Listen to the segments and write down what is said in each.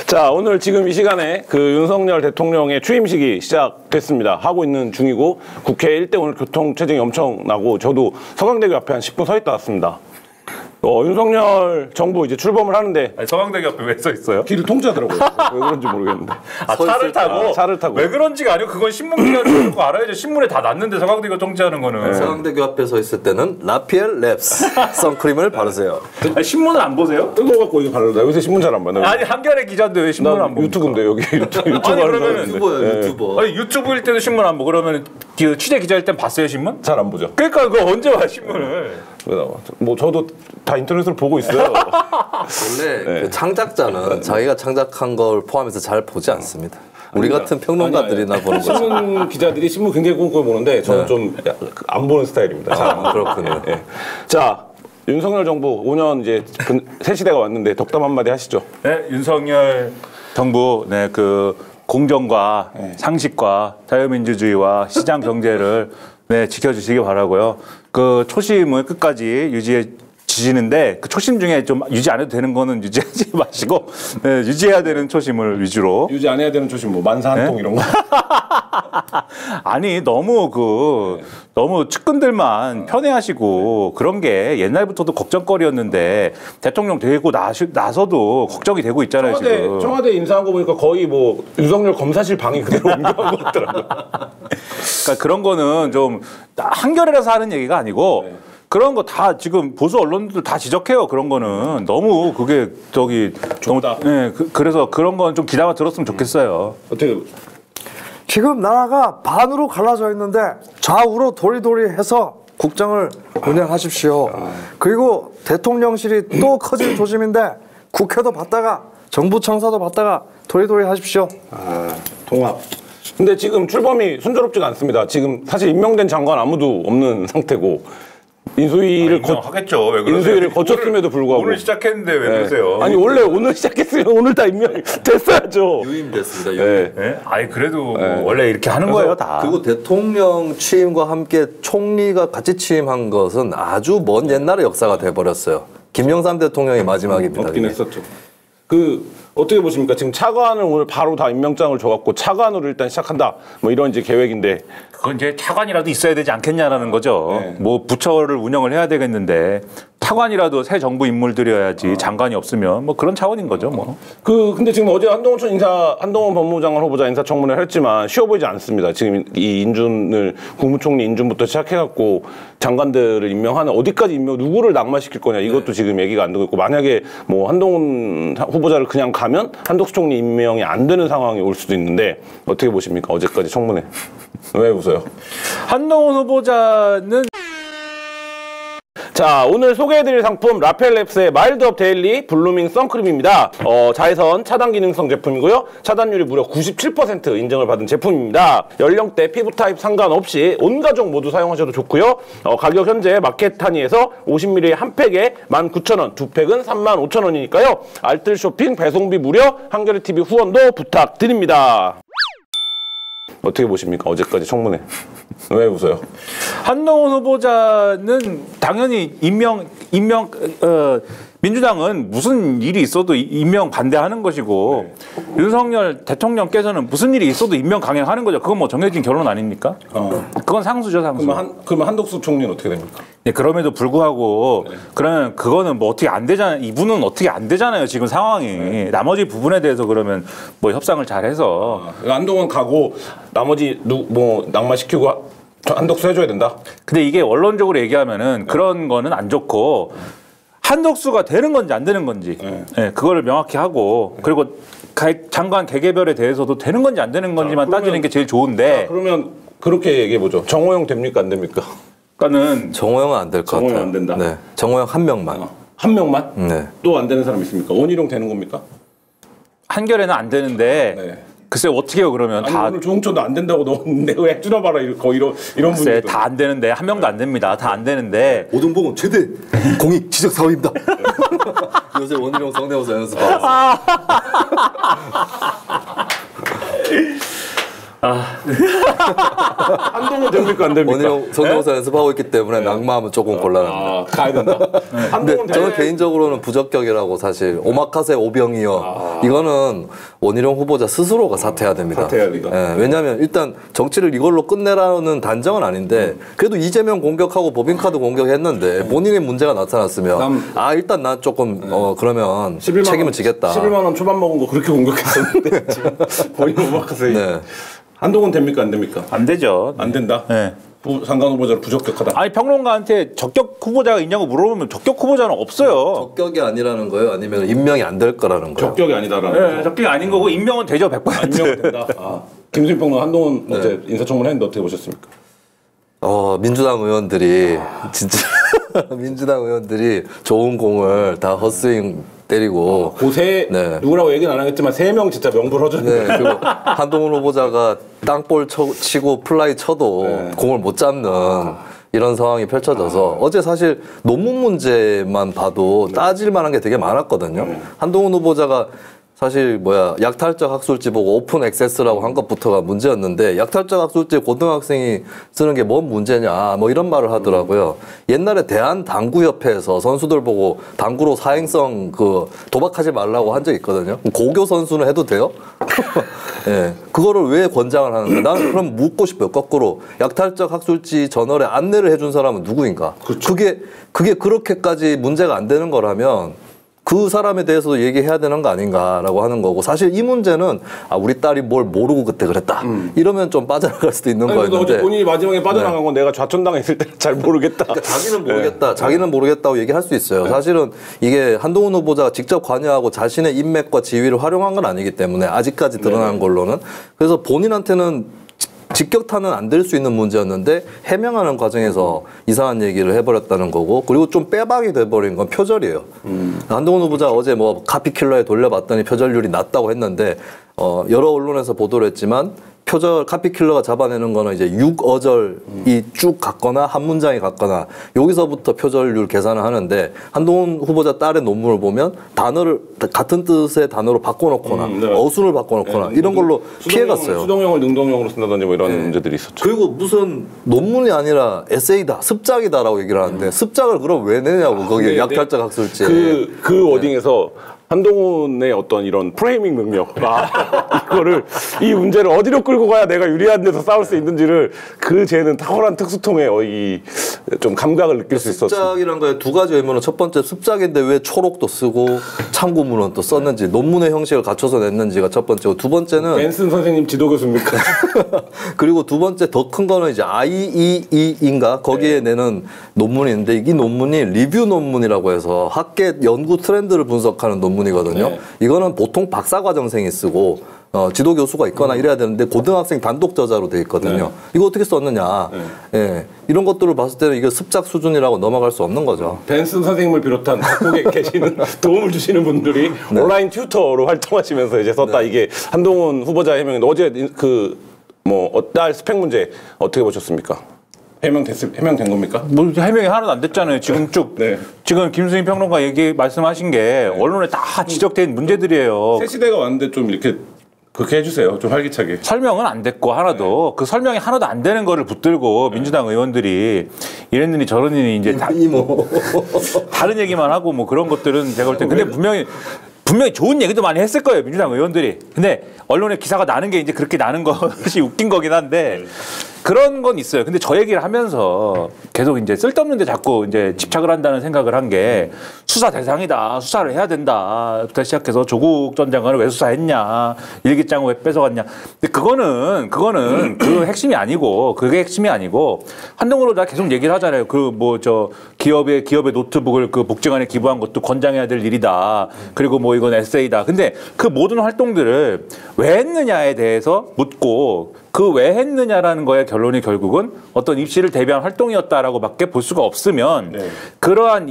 자, 오늘 지금 이 시간에 그 윤석열 대통령의 취임식이 시작됐습니다. 하고 있는 중이고 국회 일대 오늘 교통체증이 엄청나고 저도 서강대교 앞에 한 10분 서 있다 왔습니다. 윤석열 정부 이제 출범을 하는데 아니, 서강대교 앞에 왜 서 있어요? 길을 통제하더라고요. 왜 그런지 모르겠는데. 차를 타고? 왜 그런지가 아니고 그건 신문 기자들 거 알아야죠. 신문에 다 났는데 서강대교 통제하는 거는. 서강대교 앞에 서 있을 때는 라피엘 랩스 선크림을 바르세요. 아니, 신문을 안 보세요? 뜨거워갖고 이거 바르다. 요새 신문 잘 안 봐요. 아니, 한겨레 기자인데 왜 신문을 안 보고? 유튜브인데 여기 유튜브 아니, 그러면은 유튜버예요, 유튜버. 아니, 유튜브일 때도 신문 안 보고 그러면 그 취재 기자일 땐 봤어요, 신문? 잘 안 보죠. 그러니까 그거 언제 봐 신문을? 뭐 저도 다 인터넷으로 보고 있어요. 원래 그 창작자는 자기가 창작한 걸 포함해서 잘 보지 않습니다. 우리 같은 평론가들이나 보는 거죠. 신문 기자들이 신문 굉장히 꼼꼼히 보는데 저는 좀 안 보는 스타일입니다. 그렇군요. 네. 자, 윤석열 정부 5년 이제 새 시대가 왔는데 덕담 한마디 하시죠. 네, 윤석열 정부 그 공정과 상식과 자유민주주의와 시장 경제를 지켜주시기 바라고요. 그 초심을 끝까지 유지해 주시는데 그 초심 중에 좀 유지 안 해도 되는 거는 유지하지 마시고 유지해야 되는 초심을 위주로. 유지 안 해야 되는 초심 뭐 만사 한 통 이런 거. 아니 너무 너무 측근들만 편애하시고 그런 게 옛날부터도 걱정거리였는데 대통령 되고 나서도 걱정이 되고 있잖아요. 지금. 청와대 인사한 거 보니까 거의 뭐 윤석열 검사실 방이 그대로 옮겨간 것 같더라고요. 그러니까 그런 거는 좀 한겨레라서 하는 얘기가 아니고 그런 거 다 지금 보수 언론들 다 지적해요. 그런 거는 너무 그게 너무 그래서 그런 건 좀 귀담아 들었으면 좋겠어요. 어떻게 지금 나라가 반으로 갈라져 있는데 좌우로 도리도리해서 국정을 운영하십시오. 그리고 대통령실이 또 커질 조짐인데 국회도 받다가 정부 청사도 받다가 도리도리 하십시오. 통합. 근데 지금 출범이 순조롭지가 않습니다. 지금 사실 임명된 장관 아무도 없는 상태고 인수위를 하겠죠. 왜 그러세요? 인수위를 거쳤음에도 불구하고 오늘 시작했는데 왜 그러세요? 아니 원래 오늘 시작했으면 오늘 다 임명이 됐어야죠. 유임됐습니다. 유임. 아니 그래도 원래 이렇게 하는 거예요 다. 그리고 대통령 취임과 함께 총리가 같이 취임한 것은 아주 먼 옛날의 역사가 돼버렸어요. 김영삼 대통령이 마지막입니다. 없긴 했었죠. 어떻게 보십니까? 지금 차관을 오늘 바로 다 임명장을 줘갖고 차관으로 일단 시작한다. 뭐 이런 이제 계획인데. 그건 이제 차관이라도 있어야 되지 않겠냐라는 거죠. 뭐 부처를 운영을 해야 되겠는데 차관이라도 새 정부 인물들이어야지 장관이 없으면 뭐 그런 차원인 거죠. 뭐. 근데 지금 어제 한동훈 법무부 장관 후보자 인사청문회를 했지만 쉬워 보이지 않습니다. 지금 이 국무총리 인준부터 시작해갖고 장관들을 임명하는 어디까지 누구를 낙마시킬 거냐 이것도 지금 얘기가 안 되고 있고 만약에 뭐 한동훈 후보자를 그냥 가면 한덕수 총리 임명이 안 되는 상황이 올 수도 있는데 어떻게 보십니까? 어제까지 청문회. 왜 웃어요? 한동훈 후보자는 자, 오늘 소개해드릴 상품 라펠랩스의 마일드업 데일리 블루밍 선크림입니다. 자외선 차단 기능성 제품이고요. 차단율이 무려 97% 인정을 받은 제품입니다. 연령대, 피부 타입 상관없이 온 가족 모두 사용하셔도 좋고요. 가격 현재 마켓 단위에서 50ml 한 팩에 19,000원, 두 팩은 35,000원이니까요. 알뜰 쇼핑 배송비 무료, 한겨레 TV 후원도 부탁드립니다. 어떻게 보십니까? 어제까지 청문회. 왜 웃어요? 한동훈 후보자는 당연히 민주당은 무슨 일이 있어도 임명 반대하는 것이고 윤석열 대통령께서는 무슨 일이 있어도 임명 강행하는 거죠. 그건 뭐 정해진 결론 아닙니까? 그건 상수죠, 상수. 그러면 한덕수 총리는 어떻게 됩니까? 네, 그럼에도 불구하고 그러면 그거는 뭐 어떻게 안 되잖아요. 이분은 어떻게 안 되잖아요. 지금 상황이. 나머지 부분에 대해서 그러면 뭐 협상을 잘 해서 한동훈 가고 나머지 뭐 낙마시키고 한덕수 해줘야 된다. 근데 이게 원론적으로 얘기하면은 그런 거는 안 좋고 한덕수가 되는 건지 안 되는 건지 그거를 명확히 하고 그리고 장관 개개별에 대해서도 되는 건지 안 되는 건지만 따지는 게 제일 좋은데. 그러면 그렇게 얘기해 보죠. 정호영 됩니까 안 됩니까? 그러니까는 정호영은 안 될 것 같아요. 정호영 안 된다. 네, 정호영 한 명만. 한 명만? 네. 또 안 되는 사람 있습니까? 원희룡 되는 겁니까? 한결에는 안 되는데. 글쎄 어떻게 해요 그러면. 아니, 오늘 조홍천도 안 된다고 너 내가 해주나 봐라 이런 글쎄 다 안 되는데 한 명도 안 됩니다. 다 안 되는데. 오동봉은 최대 공익 지적 사업입니다. 요새 원희룡 성대모사 연습하고 한동훈 됩니까 안 됩니까? 원희룡 성대모사 연습하고 있기 때문에 낙마하면 조금 곤란합니다. 가야 된다. 근데 저는 개인적으로는 부적격이라고 사실 오마카세 오병이어 이거는 원희룡 후보자 스스로가 사퇴해야 됩니다. 사퇴해야 된다. 예, 왜냐하면 일단 정치를 이걸로 끝내라는 단정은 아닌데 그래도 이재명 공격하고 법인카드 공격했는데 본인의 문제가 나타났으면 일단 난 조금 그러면 책임을 지겠다. 11만 원 초반 먹은 거 그렇게 공격했었는데 지금 본인 오마카세. 네. 한동훈 됩니까 안 됩니까? 안 되죠. 안 된다. 네. 상강 후보자로 부적격하다. 아니 평론가한테 적격 후보자가 있냐고 물어보면 적격 후보자는 없어요. 적격이 아니라는 거예요? 아니면 임명이 안 될 거라는 거예요? 적격이 아니다라는 네, 거죠. 적격이 아닌 거고 임명은 되죠 100%. 임명은 된다. 김수민 평론 한동훈 어제 인사청문 했는데 어떻게 보셨습니까? 민주당 의원들이 진짜 민주당 의원들이 좋은 공을 다 헛스윙 때리고 고세 네. 누구라고 얘기는 안 하겠지만 3명 진짜 명불 허전해. 네, 그리고 한동훈 후보자가 땅볼 치고 플라이 쳐도 공을 못 잡는 이런 상황이 펼쳐져서 어제 사실 논문 문제만 봐도 따질 만한 게 되게 많았거든요. 한동훈 후보자가 사실 약탈적 학술지 보고 오픈 액세스라고 한 것부터가 문제였는데 약탈적 학술지 고등학생이 쓰는 게 뭔 문제냐 이런 말을 하더라고요. 옛날에 대한당구협회에서 선수들 보고 당구로 사행성 도박하지 말라고 한 적 있거든요. 고교 선수는 해도 돼요? 예, 그거를 왜 권장을 하는가? 나는 그럼 묻고 싶어요. 거꾸로 약탈적 학술지 저널에 안내를 해준 사람은 누구인가? 그렇죠. 그게 그렇게까지 문제가 안 되는 거라면 그 사람에 대해서도 얘기해야 되는 거 아닌가라고 하는 거고 사실 이 문제는 우리 딸이 뭘 모르고 그때 그랬다 이러면 좀 빠져나갈 수도 있는 거였는데 어제 본인이 마지막에 빠져나간 건 내가 좌천당했을 때 잘 모르겠다. 그러니까 자기는 모르겠다. 자기는 모르겠다고 얘기할 수 있어요. 사실은 이게 한동훈 후보자가 직접 관여하고 자신의 인맥과 지위를 활용한 건 아니기 때문에 아직까지 드러난 걸로는 그래서 본인한테는 직격탄은 안 될 수 있는 문제였는데 해명하는 과정에서 이상한 얘기를 해버렸다는 거고 그리고 좀 빼박이 돼버린 건 표절이에요. 한동훈 후보자 어제 카피킬러에 돌려봤더니 표절률이 낮다고 했는데 여러 언론에서 보도를 했지만 표절 카피킬러가 잡아내는 거는 이제 6어절이 쭉 같거나 한 문장이 같거나 여기서부터 표절률 계산을 하는데 한동훈 후보자 딸의 논문을 보면 단어를 같은 뜻의 단어로 바꿔놓거나 네. 어순을 바꿔놓거나 이런 걸로 피해갔어요. 수동형을 능동형으로 쓴다든지 이런 문제들이 있었죠. 그리고 무슨 논문이 아니라 에세이다, 습작이다라고 얘기를 하는데 습작을 그럼 왜 내냐고 거기에 약탈적 학술지에. 그 워딩에서 한동훈의 어떤 이런 프레이밍 능력, 이거를 이 문제를 어디로 끌고 가야 내가 유리한 데서 싸울 수 있는지를 쟤는 탁월한 특수통에 좀 감각을 느낄 수 있었죠. 습작이란 거에 두 가지 의문은 첫 번째 습작인데 왜 초록도 쓰고 참고문은 또 썼는지 논문의 형식을 갖춰서 냈는지가 첫 번째고 두 번째는 벤슨 선생님 지도교수입니까? 그리고 두 번째 더 큰 거는 이제 IEE인가 거기에 내는 논문인데 이 논문이 리뷰 논문이라고 해서 학계 연구 트렌드를 분석하는 논문이거든요. 네. 이거는 보통 박사과정생이 쓰고 지도 교수가 있거나 이래야 되는데 고등학생 단독 저자로 돼 있거든요. 이거 어떻게 썼느냐. 예. 이런 것들을 봤을 때는 이게 습작 수준이라고 넘어갈 수 없는 거죠. 벤슨 선생님을 비롯한 각국에 계시는 도움을 주시는 분들이 온라인 튜터로 활동하시면서 이제 썼다. 이게 한동훈 후보자 해명인데 어제 딸 스펙 문제 어떻게 보셨습니까? 해명된 겁니까? 해명이 하나도 안 됐잖아요. 지금 쭉 지금 김수민 평론가 말씀하신 게 언론에 다 지적된 문제들이에요. 새 시대가 왔는데 좀 이렇게 그렇게 해주세요. 좀 활기차게. 설명은 안 됐고 하나도 그 설명이 하나도 안 되는 거를 붙들고 민주당 의원들이 이랬느니 저러느니 이제 다른 얘기만 하고 그런 것들은 제가 볼 때 근데 분명히 좋은 얘기도 많이 했을 거예요 민주당 의원들이. 근데 언론에 기사가 나는 게 이제 그렇게 나는 것이 웃긴 거긴 한데 그런 건 있어요. 근데 저 얘기를 하면서 계속 이제 쓸데없는데 자꾸 이제 집착을 한다는 생각을 한 게 수사 대상이다, 수사를 해야 된다.부터 시작해서 조국 전 장관을 왜 수사했냐, 일기장을 왜 뺏어갔냐. 근데 그거는 그 핵심이 아니고 그게 핵심이 아니고 한동훈 후보자 계속 얘기를 하잖아요. 기업의 노트북을 그 복지관에 기부한 것도 권장해야 될 일이다. 그리고 이건 에세이다. 근데 그 모든 활동들을 왜 했느냐에 대해서 묻고 그 왜 했느냐라는 거의 결론이 결국은 어떤 입시를 대비한 활동이었다라고밖에 볼 수가 없으면 그러한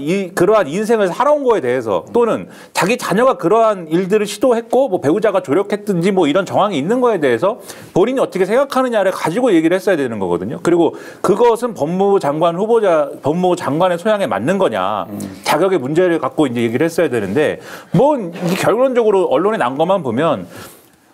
인생을 살아온 거에 대해서 또는 자기 자녀가 그러한 일들을 시도했고 배우자가 조력했든지 이런 정황이 있는 거에 대해서 본인이 어떻게 생각하느냐를 가지고 얘기를 했어야 되는 거거든요. 그리고 그것은 법무부 장관의 소양에 맞는 거냐, 자격의 문제를 갖고 이제 얘기를 했어야 되는데 결론적으로 언론에 난 것만 보면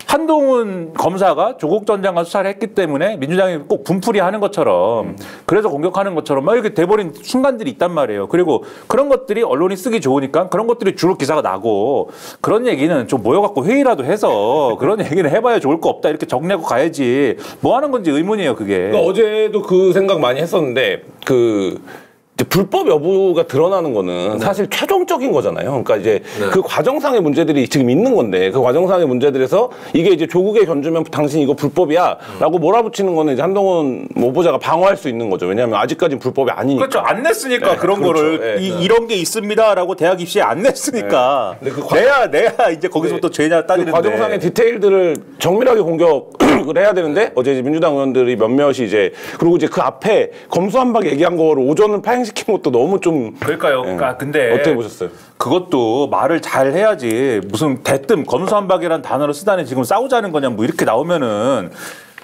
한동훈 검사가 조국 전 장관 수사를 했기 때문에 민주당이 꼭 분풀이 하는 것처럼 그래서 공격하는 것처럼 막 이렇게 돼버린 순간들이 있단 말이에요. 그리고 그런 것들이 언론이 쓰기 좋으니까 그런 것들이 주로 기사가 나고 그런 얘기는 좀 모여갖고 회의라도 해서 그런 얘기는 해봐야 좋을 거 없다 이렇게 정리하고 가야지 뭐 하는 건지 의문이에요 그게. 그러니까 어제도 그 생각 많이 했었는데 이제 불법 여부가 드러나는 거는 사실 최종적인 거잖아요. 그러니까 이제 그 과정상의 문제들이 지금 있는 건데 그 과정상의 문제들에서 이게 이제 조국에 견주면 당신 이거 불법이야라고 몰아붙이는 거는 이제 한동훈 후보자가 방어할 수 있는 거죠. 왜냐하면 아직까지는 불법이 아니니까. 그렇죠. 안 냈으니까 그런 그렇죠. 거를 이런 게 있습니다라고 대학 입시에 안 냈으니까 내야 이제 거기서부터 죄냐 따지는데. 그 과정상의 디테일들을 정밀하게 공격을 해야 되는데 어제 이제 민주당 의원들이 몇몇이 이제 그리고 이제 그 앞에 검수한박 얘기한 거를 오전을 파행시킨 것도 너무 좀 그러니까요. 그러니까 근데 어떻게 보셨어요? 그것도 말을 잘 해야지 무슨 대뜸 검수한박이라는 단어를 쓰다니 지금 싸우자는 거냐 뭐 이렇게 나오면은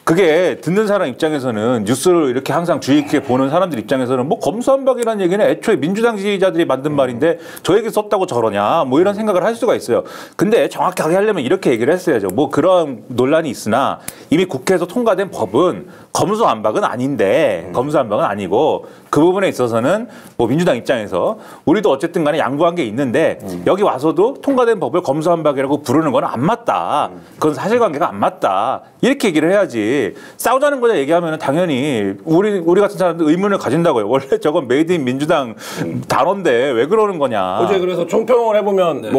그게 듣는 사람 입장에서는 뉴스를 이렇게 항상 주의 깊게 보는 사람들 입장에서는 뭐 검수한박이라는 얘기는 애초에 민주당 지지자들이 만든 말인데 저 얘기 썼다고 저러냐 뭐 이런 생각을 할 수가 있어요. 근데 정확하게 하려면 이렇게 얘기를 했어야죠. 뭐 그런 논란이 있으나 이미 국회에서 통과된 법은 검수한박은 아닌데 검수한박은 아니고 그 부분에 있어서는 뭐 민주당 입장에서 우리도 어쨌든 간에 양보한 게 있는데 여기 와서도 통과된 법을 검수한박이라고 부르는 건 안 맞다. 그건 사실관계가 안 맞다. 이렇게 얘기를 해야지 싸우자는 거냐 얘기하면 당연히 우리 같은 사람들 의문을 가진다고요. 원래 저건 메이드 인 민주당 단어인데 왜 그러는 거냐. 어제 그래서 총평을 해보면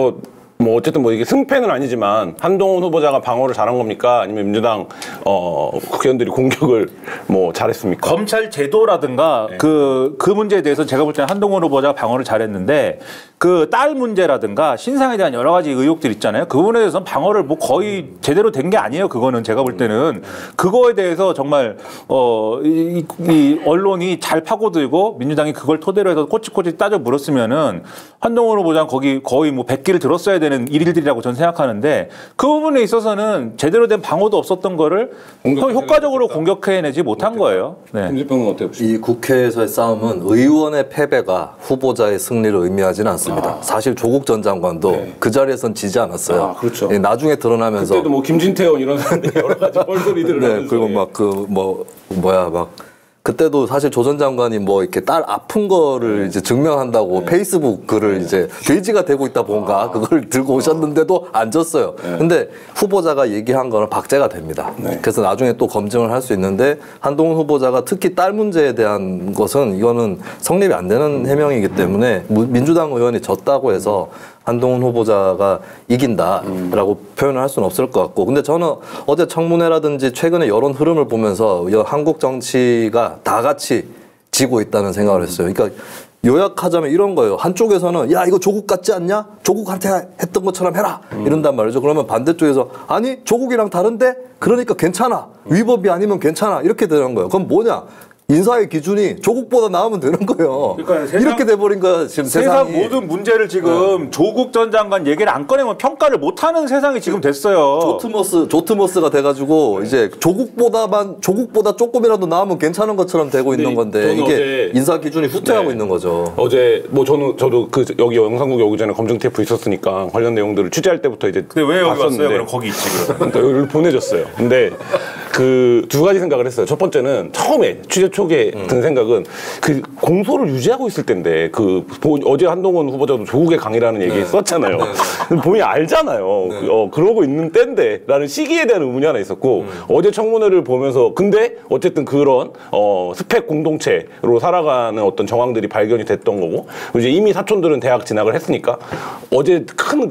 뭐 어쨌든 뭐 이게 승패는 아니지만 한동훈 후보자가 방어를 잘한 겁니까? 아니면 민주당 국회의원들이 공격을 뭐 잘했습니까? 검찰 제도라든가 그 문제에 대해서 제가 볼 때는 한동훈 후보자가 방어를 잘했는데 그 딸 문제라든가 신상에 대한 여러 가지 의혹들 있잖아요. 그 부분에 대해서는 방어를 뭐 거의 제대로 된 게 아니에요. 그거는 제가 볼 때는 그거에 대해서 정말 이 언론이 잘 파고들고 민주당이 그걸 토대로 해서 꼬치꼬치 따져 물었으면은 한동훈 후보자는 거의 뭐 100기를 들었어야 되는 일들이라고 저는 생각하는데 그 부분에 있어서는 제대로 된 방어도 없었던 거를 효과적으로 공격해내지 못한 거예요. 네. 김재평은 어때요? 이 국회에서의 싸움은 의원의 패배가 후보자의 승리를 의미하지는 않습니다. 사실 조국 전 장관도 그 자리에선 지지 않았어요. 그렇죠. 예, 나중에 드러나면서 그때도 뭐 김진태원 이런 사람들이 여러 가지 뻘소리들을 네, 그리고 막 그때도 사실 조 전 장관이 뭐 이렇게 딸 아픈 거를 이제 증명한다고 페이스북 글을 이제 돼지가 되고 있다 뭔가 그걸 들고 오셨는데도 안 졌어요. 근데 후보자가 얘기한 거는 박제가 됩니다. 그래서 나중에 또 검증을 할 수 있는데 한동훈 후보자가 특히 딸 문제에 대한 것은 이거는 성립이 안 되는 해명이기 때문에 민주당 의원이 졌다고 해서 한동훈 후보자가 이긴다라고 표현을 할 수는 없을 것 같고 근데 저는 어제 청문회라든지 최근의 여론 흐름을 보면서 한국 정치가 다 같이 지고 있다는 생각을 했어요. 그러니까 요약하자면 이런 거예요. 한쪽에서는 야 이거 조국 같지 않냐? 조국한테 했던 것처럼 해라 이런단 말이죠. 그러면 반대쪽에서 아니 조국이랑 다른데 그러니까 괜찮아. 위법이 아니면 괜찮아. 이렇게 되는 거예요. 그럼 뭐냐? 인사의 기준이 조국보다 나으면 되는 거예요. 그러니까 이렇게 돼버린 거야 지금 세상 세상이. 모든 문제를 지금 조국 전 장관 얘기를 안 꺼내면 평가를 못하는 세상이 지금 됐어요. 조트머스가 돼가지고 이제 조국보다 조금이라도 나으면 괜찮은 것처럼 되고 있는 건데 이게 인사 기준이 후퇴하고 있는 거죠. 어제 뭐 저도 그 여기 영상국에 오기 전에 검증 테이프 있었으니까 관련 내용들을 취재할 때부터 이제 근데 왜 여기 봤었는데 왔어요? 그럼 거기 있지 그럼. 그러니까 여기를 보내줬어요. 근데 그 두 가지 생각을 했어요. 첫 번째는 처음에 취재 초기에 든 생각은 그 공소를 유지하고 있을 텐데 어제 한동훈 후보자도 조국의 강이라는 얘기 썼잖아요. 본인이 알잖아요. 그러고 있는 때인데라는 시기에 대한 의문이 하나 있었고 어제 청문회를 보면서 근데 어쨌든 그런 스펙 공동체로 살아가는 어떤 정황들이 발견이 됐던 거고 이제 이미 사촌들은 대학 진학을 했으니까 어제 큰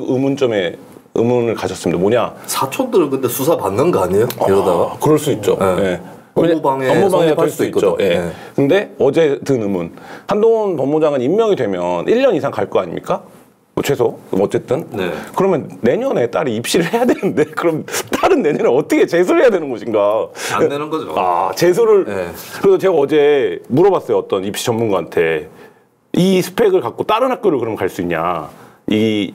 의문을 가졌습니다. 뭐냐? 사촌들은 근데 수사 받는 거 아니에요? 이러다가 그럴 수 있죠. 네. 업무방해가 될 수 있죠. 예. 네. 근데 어제 든 의문. 한동훈 법무장관 임명이 되면 1년 이상 갈 거 아닙니까? 뭐 최소. 어쨌든. 네. 그러면 내년에 딸이 입시를 해야 되는데 그럼 딸은 내년에 어떻게 재수를 해야 되는 것인가? 안 되는 거죠. 재수를. 네. 그래서 제가 어제 물어봤어요. 어떤 입시 전문가한테. 이 스펙을 갖고 다른 학교를 그럼 갈 수 있냐?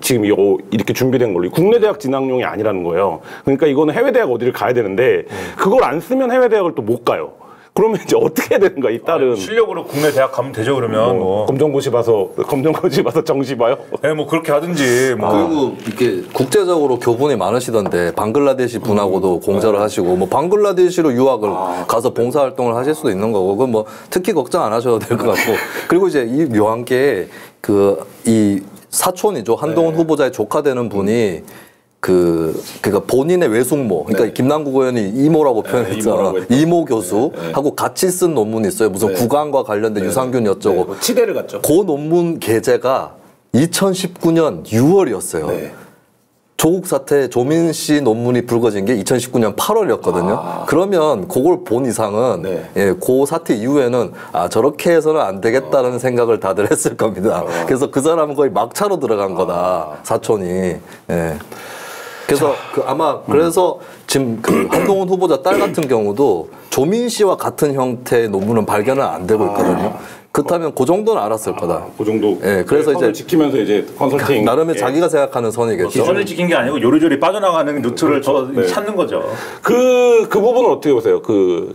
지금 이렇게 준비된 걸로 국내 대학 진학용이 아니라는 거예요. 그러니까 이거는 해외 대학 어디를 가야 되는데 그걸 안 쓰면 해외 대학을 또 못 가요. 그러면 이제 어떻게 해야 되는 거야? 이 딸은 실력으로 국내 대학 가면 되죠 그러면 뭐. 검정고시 봐서 정시 봐요. 네, 뭐 그렇게 하든지 뭐. 그리고 이게 국제적으로 교분이 많으시던데 방글라데시 분하고도 공자를 하시고 뭐 방글라데시로 유학을 가서 봉사활동을 하실 수도 있는 거고 그건 뭐 특히 걱정 안 하셔도 될 것 같고 그리고 이제 이 묘한 게 이 사촌이죠 한동훈 후보자의 조카 되는 분이 그러니까 본인의 외숙모, 그러니까 김남국 의원이 이모라고 표현했잖아. 이모 교수하고 같이 쓴 논문이 있어요. 무슨 구강과 관련된 유산균 어쩌고. 치대를 갔죠. 그 논문 게재가 2019년 6월이었어요. 조국 사태 조민 씨 논문이 불거진 게 2019년 8월이었거든요. 그러면 그걸 본 이상은 예, 그 사태 이후에는 저렇게 해서는 안 되겠다는 생각을 다들 했을 겁니다. 그래서 그 사람은 거의 막차로 들어간 거다. 사촌이. 예. 그래서 아마 그래서 지금 한동훈 후보자 딸 같은 경우도 조민 씨와 같은 형태의 논문은 발견은 안 되고 있거든요. 그렇다면 그 정도는 알았을 거다. 그 정도. 예, 그래서 이제 지키면서 이제 컨설팅. 나름의 자기가 생각하는 선이겠죠. 기준을 지킨 게 아니고 요리조리 빠져나가는 루트를 찾는 거죠. 그 부분은 어떻게 보세요?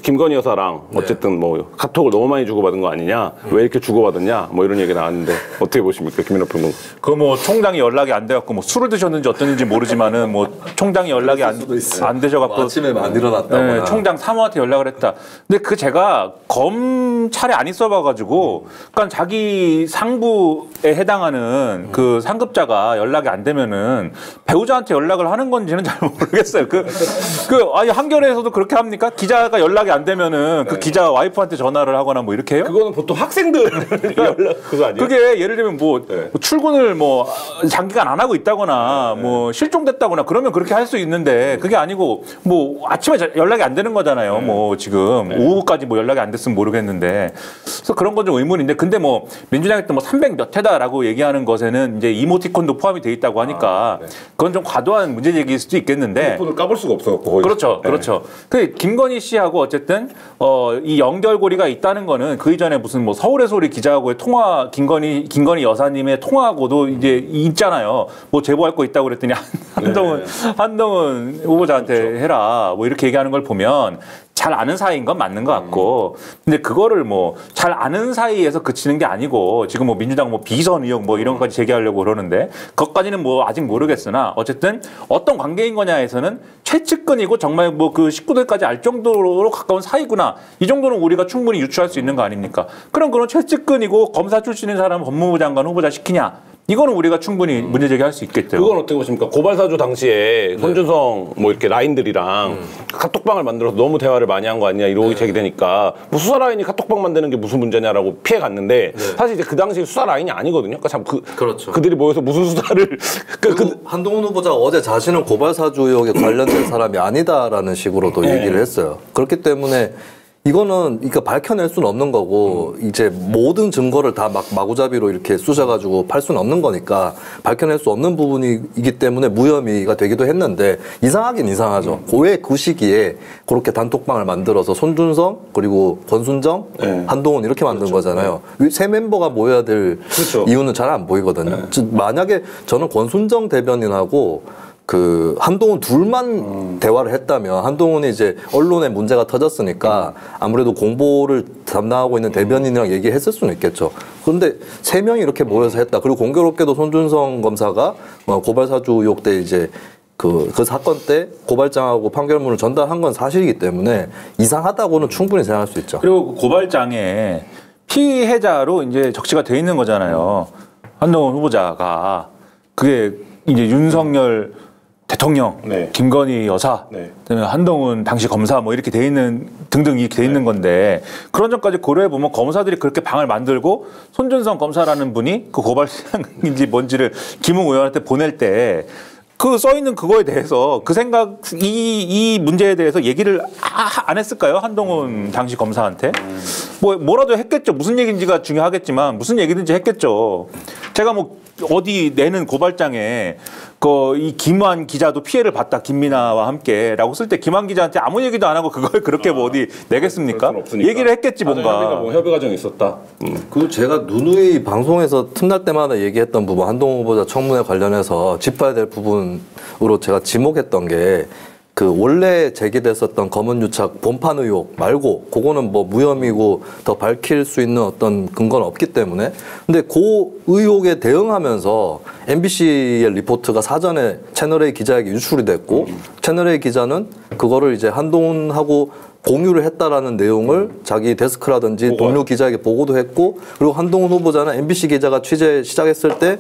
김건희 여사랑 어쨌든 뭐 카톡을 너무 많이 주고받은 거 아니냐? 왜 이렇게 주고받았냐? 뭐 이런 얘기 나왔는데 어떻게 보십니까, 김민하 평론가? 뭐 총장이 연락이 안 돼갖고 뭐 술을 드셨는지 어땠는지 모르지만은 뭐 총장이 연락이 안 되셔갖고 아침에 안 일어났다거나. 네, 총장 사모한테 연락을 했다. 근데 제가 검찰에 안 있어봐가지고. 그러니까 자기 상부에 해당하는 그 상급자가 연락이 안 되면은 배우자한테 연락을 하는 건지는 잘 모르겠어요. 아니 한겨레에서도 그렇게 합니까? 기자가 연락이 안 되면은 그 기자 와이프한테 전화를 하거나 뭐 이렇게 해요? 그거는 보통 학생들 연락 그거 아니에요? 그게 예를 들면 뭐 출근을 뭐 장기간 안 하고 있다거나 뭐 실종됐다거나 그러면 그렇게 할 수 있는데 그게 아니고 뭐 아침에 연락이 안 되는 거잖아요. 뭐 지금 오후까지 뭐 연락이 안 됐으면 모르겠는데 그래서 그런 건 좀 의문인데 근데 뭐 민주당이 또 뭐 300 몇 회다라고 얘기하는 것에는 이제 이모티콘도 포함이 돼 있다고 하니까 그건 좀 과도한 문제 제기일 수도 있겠는데 핸드폰을 까볼 수가 없어. 그렇죠. 그렇죠. 김건희 씨하고 어쨌든 이 연결고리가 있다는 거는 그 이전에 무슨 뭐 서울의 소리 기자하고의 통화 김건희 여사님의 통화하고도 이제 있잖아요. 뭐 제보할 거 있다고 그랬더니 한동훈 후보자한테 해라 뭐 이렇게 얘기하는 걸 보면 잘 아는 사이인 건 맞는 것 같고 근데 그거를 뭐 잘 아는 사이에서 그치는 게 아니고 지금 뭐 민주당 뭐 비선 의혹 뭐 이런 것까지 제기하려고 그러는데 그것까지는 뭐 아직 모르겠으나 어쨌든 어떤 관계인 거냐에서는 최측근이고 정말 뭐 그 식구들까지 알 정도로 가까운 사이구나 이 정도는 우리가 충분히 유추할 수 있는 거 아닙니까? 그런 최측근이고 검사 출신인 사람 법무부 장관 후보자 시키냐? 이거는 우리가 충분히 문제 제기할 수 있겠죠. 그건 어떻게 보십니까? 고발사주 당시에 손준성 뭐 이렇게 라인들이랑 카톡방을 만들어서 너무 대화를 많이 한 거 아니냐 이러고 제기되니까 뭐 수사 라인이 카톡방 만드는 게 무슨 문제냐라고 피해 갔는데 사실 이제 그 당시 수사 라인이 아니거든요. 그러니까 참 그렇죠. 그들이 모여서 무슨 수사를 한동훈 후보자가 어제 자신은 고발사주 의혹에 관련된 사람이 아니다라는 식으로도 얘기를 했어요. 그렇기 때문에 이거는 그러니까 밝혀낼 수는 없는 거고 이제 모든 증거를 다 마구잡이로 이렇게 쑤셔가지고 팔 수는 없는 거니까 밝혀낼 수 없는 부분이기 때문에 무혐의가 되기도 했는데 이상하긴 이상하죠. 왜 그 시기에 그렇게 단톡방을 만들어서 손준성 그리고 권순정, 한동훈 이렇게 만든 거잖아요. 세 멤버가 모여야 될 이유는 잘 안 보이거든요. 만약에 저는 권순정 대변인하고 한동훈 둘만 대화를 했다면 한동훈이 이제 언론에 문제가 터졌으니까 아무래도 공보를 담당하고 있는 대변인이랑 얘기했을 수는 있겠죠. 그런데 세 명이 이렇게 모여서 했다. 그리고 공교롭게도 손준성 검사가 고발사주 의혹 때 이제 그 사건 때 고발장하고 판결문을 전달한 건 사실이기 때문에 이상하다고는 충분히 생각할 수 있죠. 그리고 고발장에 피해자로 이제 적시가 돼 있는 거잖아요. 한동훈 후보자가 그게 이제 윤석열 대통령, 김건희 여사, 그다음에 한동훈 당시 검사 뭐 이렇게 돼 있는 등등 이렇게 돼 있는 건데 그런 점까지 고려해 보면 검사들이 그렇게 방을 만들고 손준성 검사라는 분이 그 고발장인지 뭔지를 김웅 의원한테 보낼 때 써 있는 그거에 대해서 그 생각 이 문제에 대해서 얘기를 안 했을까요? 한동훈 당시 검사한테 뭐라도 했겠죠. 무슨 얘기인지가 중요하겠지만 무슨 얘기든지 했겠죠. 제가 뭐 어디 내는 고발장에 이 김환 기자도 피해를 봤다 김민아와 함께라고 쓸 때 김환 기자한테 아무 얘기도 안 하고 그걸 그렇게 뭐 어디 내겠습니까? 얘기를 했겠지 뭔가. 협의 과정이 있었다. 그리고 제가 누누이 방송에서 틈날 때마다 얘기했던 부분 한동훈 후보자 청문회 관련해서 짚어야 될 부분으로 제가 지목했던 게 그 원래 제기됐었던 검은유착 본판 의혹 말고 그거는 뭐 무혐의고 더 밝힐 수 있는 어떤 근거는 없기 때문에 근데 그 의혹에 대응하면서 MBC의 리포트가 사전에 채널A 기자에게 유출이 됐고 채널A 기자는 그거를 이제 한동훈하고 공유를 했다라는 내용을 자기 데스크라든지 동료 기자에게 보고도 했고 그리고 한동훈 후보자는 MBC 기자가 취재 시작했을 때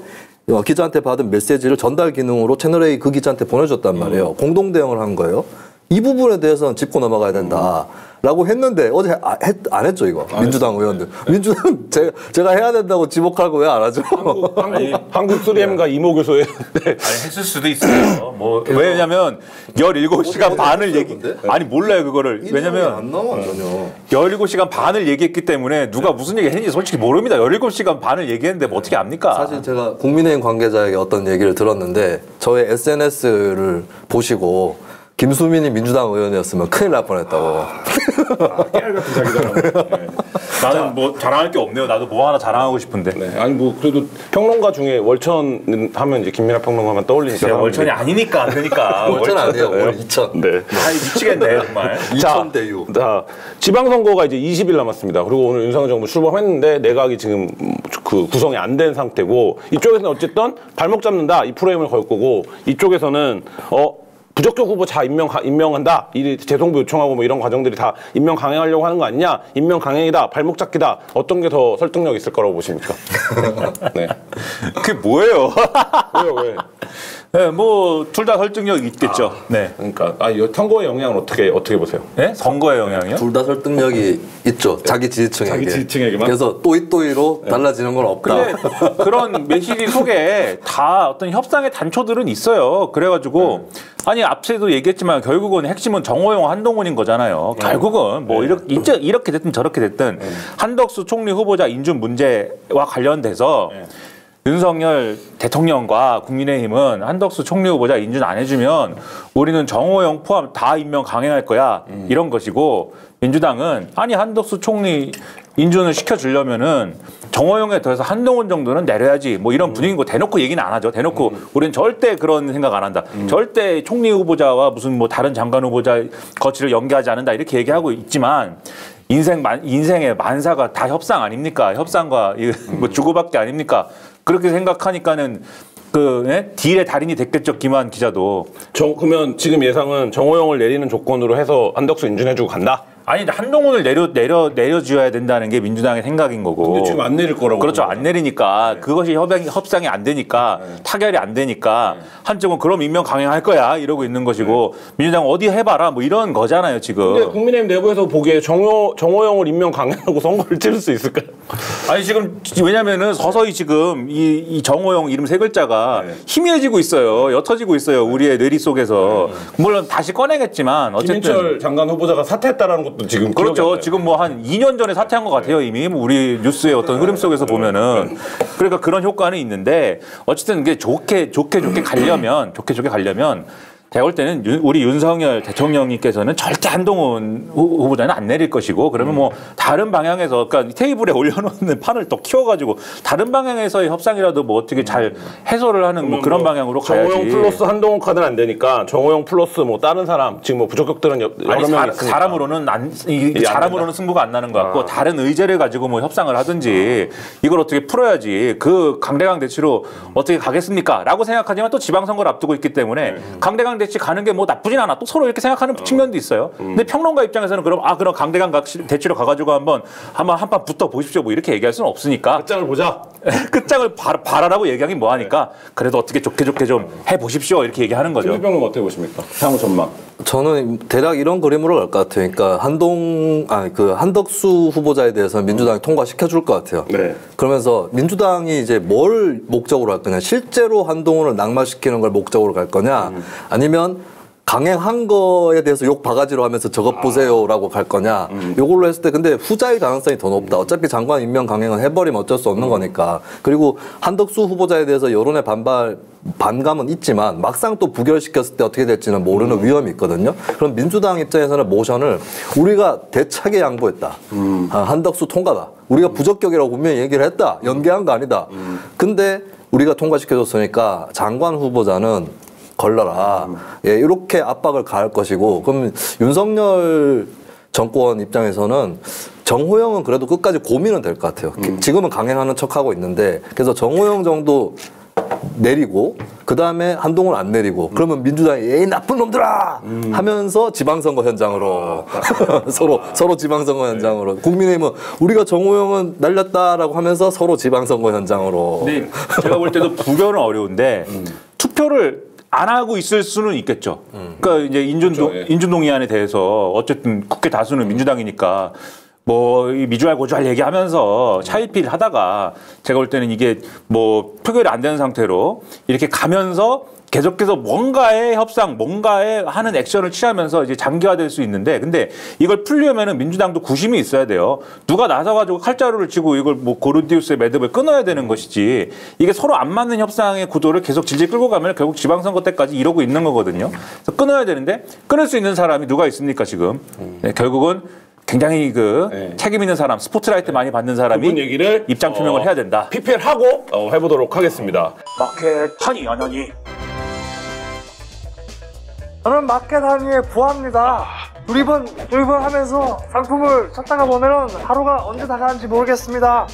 기자한테 받은 메시지를 전달 기능으로 채널A 그 기자한테 보내줬단 말이에요. 공동 대응을 한 거예요. 이 부분에 대해서는 짚고 넘어가야 된다라고 했는데 어제 안 했죠 이거 민주당 의원들. 민주당 제가 해야 된다고 지목하고 왜 안 하죠? 한국 3M과 이모 교수의 아니 했을 수도 있어요. 뭐 왜냐면 17시간 반을 아니 몰라요 그거를. 왜냐면 안 나와 전혀. 17시간 반을 얘기했기 때문에 누가 무슨 얘기 했는지 솔직히 모릅니다. 17시간 반을 얘기했는데 뭐 어떻게 압니까? 사실 제가 국민의힘 관계자에게 어떤 얘기를 들었는데 저의 SNS를 보시고 김수민이 민주당 의원이었으면 큰일 날 뻔했다고. 깨알 같은 자기잖아. 나는 뭐 자랑할 게 없네요. 나도 뭐 하나 자랑하고 싶은데. 네. 아니 뭐 그래도 평론가 중에 월천 하면 이제 김민하 평론가만 떠올리니까. 제가 월천이 아니니까 그러니까. 월천 아니에요. 월 2천. 네. 아 미치겠네 정말. 2천 대유. 자, 지방선거가 이제 20일 남았습니다. 그리고 오늘 윤석열 정부 출범했는데 내각이 지금 그 구성이 안 된 상태고 이쪽에서는 어쨌든 발목 잡는다 이 프레임을 걸 거고 이쪽에서는 부적격 후보 자 임명한다. 이 재송부 요청하고 뭐 이런 과정들이 다 임명 강행하려고 하는 거 아니냐? 임명 강행이다. 발목 잡기다. 어떤 게 더 설득력 있을 거라고 보십니까? 네. 그게 뭐예요? 왜요? 왜? 네, 뭐 둘 다 설득력 있겠죠. 네. 그러니까 이 선거의 영향을 어떻게 보세요? 네? 선거의 영향이요? 둘 다 설득력이 있죠. 자기 지지층에게. 자기 지지층에게만? 그래서 또이또이로 달라지는 건 없다. 근데 그런 메시지 속에 다 어떤 협상의 단초들은 있어요. 그래가지고 아니 앞서도 얘기했지만 결국은 핵심은 정호영 한동훈인 거잖아요. 결국은 뭐 이렇게 됐든 저렇게 됐든 한덕수 총리 후보자 인준 문제와 관련돼서 윤석열 대통령과 국민의힘은 한덕수 총리 후보자 인준 안 해주면 우리는 정호영 포함 다 임명 강행할 거야 이런 것이고 민주당은 아니 한덕수 총리 인준을 시켜주려면은 정호영에 더해서 한동훈 정도는 내려야지 뭐 이런 분위기인 거 대놓고 얘기는 안 하죠. 대놓고 우리는 절대 그런 생각 안 한다. 절대 총리 후보자와 무슨 뭐 다른 장관 후보자 거치를 연계하지 않는다 이렇게 얘기하고 있지만 인생의 만사가 다 협상 아닙니까? 협상과 뭐 주고받기 아닙니까? 그렇게 생각하니까는 딜의 달인이 됐겠죠. 김한 기자도. 그러면 지금 예상은 정호영을 내리는 조건으로 해서 한덕수 인준해주고 간다? 아니 한동훈을 내려줘야 된다는 게 민주당의 생각인 거고. 근데 지금 안 내릴 거라고. 그렇죠. 안 내리니까 그것이 협상이 안 되니까 타결이 안 되니까 한쪽은 그럼 임명 강행할 거야 이러고 있는 것이고 민주당 어디 해봐라 뭐 이런 거잖아요 지금. 근데 국민의힘 내부에서 보기에 정호영을 임명 강행하고 선거를 치를 수 있을까요? 아니 지금 왜냐면은 서서히 지금 이 정호영 이름 세 글자가 희미해지고 있어요. 옅어지고 있어요. 우리의 뇌리 속에서. 물론 다시 꺼내겠지만 어쨌든 김인철 장관 후보자가 사퇴했다라는 것도 지금 그렇죠. 지금 뭐 한 2년 전에 사퇴한 것 같아요. 이미 우리 뉴스의 어떤 흐름 속에서 보면은 그러니까 그런 효과는 있는데 어쨌든 이게 좋게 가려면 제가 볼 때는 우리 윤석열 대통령님께서는 절대 한동훈 후보자는 안 내릴 것이고 그러면 뭐 다른 방향에서 그러니까 테이블에 올려놓는 판을 또 키워가지고 다른 방향에서의 협상이라도 뭐 어떻게 잘 해소를 하는 뭐 그런 방향으로 가야지. 정호영 플러스 한동훈 카드는 안 되니까 정호영 플러스 뭐 다른 사람 지금 뭐 부적격들은 여러 명이 있으니까. 사람으로는 승부가 안 나는 것 같고 다른 의제를 가지고 뭐 협상을 하든지 이걸 어떻게 풀어야지 그 강대강 대치로 어떻게 가겠습니까? 라고 생각하지만 또 지방선거를 앞두고 있기 때문에 강대강 대치 가는 게 뭐 나쁘진 않아. 또 서로 이렇게 생각하는 측면도 있어요. 근데 평론가 입장에서는 그럼 강대강 대치로 가가지고 한번 한판 붙어 보십시오. 뭐 이렇게 얘기할 수는 없으니까. 끝장을 보자. 끝장을 봐라라고 얘기하긴 뭐하니까 그래도 어떻게 좋게 좀 해보십시오. 이렇게 얘기하는 거죠. 김수병은 어떻게 보십니까? 향후 전망. 저는 대략 이런 그림으로 갈 것 같아요. 그러니까 한덕수 후보자에 대해서는 민주당이 통과시켜 줄 것 같아요. 네. 그러면서 민주당이 이제 뭘 목적으로 할 거냐, 실제로 한동훈을 낙마시키는 걸 목적으로 갈 거냐, 아니면 강행한 거에 대해서 욕 바가지로 하면서 저것 보세요라고 갈 거냐. 요걸로 했을 때 근데 후자의 가능성이 더 높다. 어차피 장관 임명 강행은 해버리면 어쩔 수 없는 거니까. 그리고 한덕수 후보자에 대해서 여론의 반감은 있지만 막상 또 부결시켰을 때 어떻게 될지는 모르는 위험이 있거든요. 그럼 민주당 입장에서는 모션을 우리가 대차게 양보했다. 한덕수 통과다. 우리가 부적격이라고 분명히 얘기를 했다. 연계한 거 아니다. 근데 우리가 통과시켜줬으니까 장관 후보자는 걸러라. 예, 이렇게 압박을 가할 것이고 그럼 윤석열 정권 입장에서는 정호영은 그래도 끝까지 고민은 될 것 같아요. 지금은 강행하는 척하고 있는데 그래서 정호영 정도 내리고 그 다음에 한동훈 안 내리고 그러면 민주당이 에이 나쁜 놈들아 하면서 지방선거 현장으로 서로 지방선거 현장으로 국민의힘은 우리가 정호영은 날렸다라고 하면서 서로 지방선거 현장으로. 근데 제가 볼 때도 부결은 어려운데 투표를 안 하고 있을 수는 있겠죠. 그러니까 이제 인준동의안에 대해서 어쨌든 국회 다수는 민주당이니까 뭐 미주알 고주알 얘기하면서 차일피일 하다가 제가 볼 때는 이게 뭐 표결이 안 되는 상태로 이렇게 가면서 계속해서 뭔가의 협상, 뭔가의 하는 액션을 취하면서 이제 장기화될 수 있는데 근데 이걸 풀려면은 민주당도 구심이 있어야 돼요. 누가 나서가지고 칼자루를 쥐고 이걸 뭐 고르디우스의 매듭을 끊어야 되는 것이지 이게 서로 안 맞는 협상의 구도를 계속 질질 끌고 가면 결국 지방선거 때까지 이러고 있는 거거든요. 그래서 끊어야 되는데 끊을 수 있는 사람이 누가 있습니까 지금? 네, 결국은 굉장히 책임 있는 사람, 스포트라이트 많이 받는 사람이 그분 얘기를 입장 표명을 해야 된다. PPL하고 해보도록 하겠습니다. 마켓 하니 안 하니? 저는 마켓 한위에 부합니다. 두리번 하면서 상품을 찾다가 보면은 하루가 언제 다 가는지 모르겠습니다.